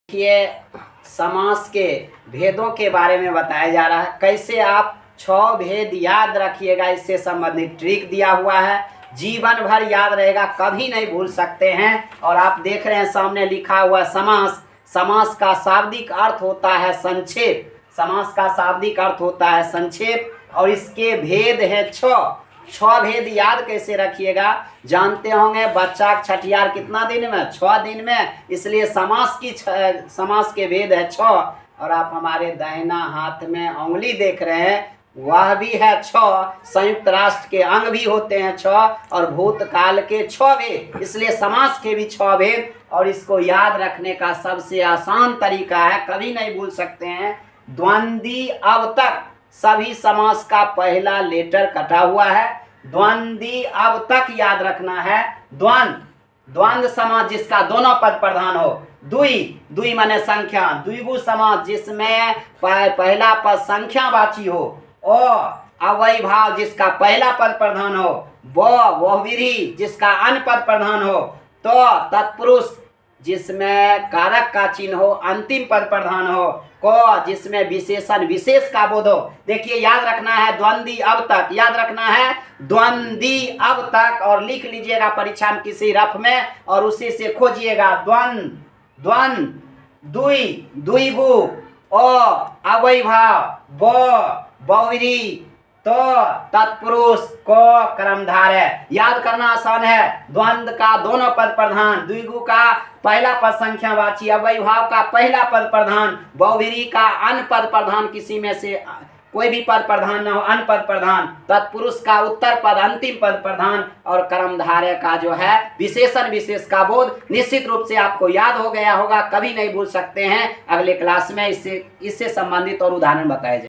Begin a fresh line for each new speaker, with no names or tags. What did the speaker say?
देखिए, समास के भेदों के बारे में बताया जा रहा है। कैसे आप 6 भेद याद रखिएगा, इससे संबंधित ट्रिक दिया हुआ है। जीवन भर याद रहेगा, कभी नहीं भूल सकते हैं। और आप देख रहे हैं सामने लिखा हुआ समास। समास का शाब्दिक अर्थ होता है संक्षेप। समास का शाब्दिक अर्थ होता है संक्षेप और इसके भेद है 6 भेद याद कैसे रखिएगा, जानते होंगे। बच्चा छठियार कितना दिन में? 6 दिन में। इसलिए समास के भेद है 6। और आप हमारे दाहिना हाथ में उंगली देख रहे हैं, वह भी है 6। संयुक्त राष्ट्र के अंग भी होते हैं 6 और भूतकाल के 6 भेद। इसलिए समास के भी 6 भेद। और इसको याद रखने का सबसे आसान तरीका है, कभी नहीं भूल सकते हैं, द्वंद्वी अब तक। सभी समास का पहला लेटर कटा हुआ है। द्वंद्वी अब तक याद रखना है। द्वंद्व समास जिसका दोनों पद प्रधान हो। द्वि माने संख्या। द्विगु समास जिसमें पहला पद संख्यावाची हो। अव्ययी भाव जिसका पहला पद प्रधान हो। बहुव्रीहि जिसका अन्य पद प्रधान हो। तो तत्पुरुष जिसमें कारक का चिन्ह हो, अंतिम पद प्रधान हो। को जिसमें विशेषण विशेष का बोध हो। देखिए, याद रखना है द्वंद्वी अब तक, याद रखना है द्वंद्वी अब तक। और लिख लीजिएगा परीक्षा में किसी रफ में और उसी से खोजिएगा। द्विगु, अव्ययी भाव, बहुव्रीहि, तो तत्पुरुष, को कर्मधारय। याद करना आसान है। द्वंद्व का दोनों पद प्रधान, द्विगु का पहला पद संख्यावाची, अव्ययी भाव का पहला पद प्रधान, बहुव्रीहि का अन्य पद प्रधान, किसी में से कोई भी पद प्रधान न हो, अन्य पद प्रधान, तत्पुरुष का उत्तर पद अंतिम पद प्रधान और कर्मधारय का जो है विशेषण विशेष का बोध। निश्चित रूप से आपको याद हो गया होगा, कभी नहीं भूल सकते हैं। अगले क्लास में इससे संबंधित और उदाहरण बताए जाए।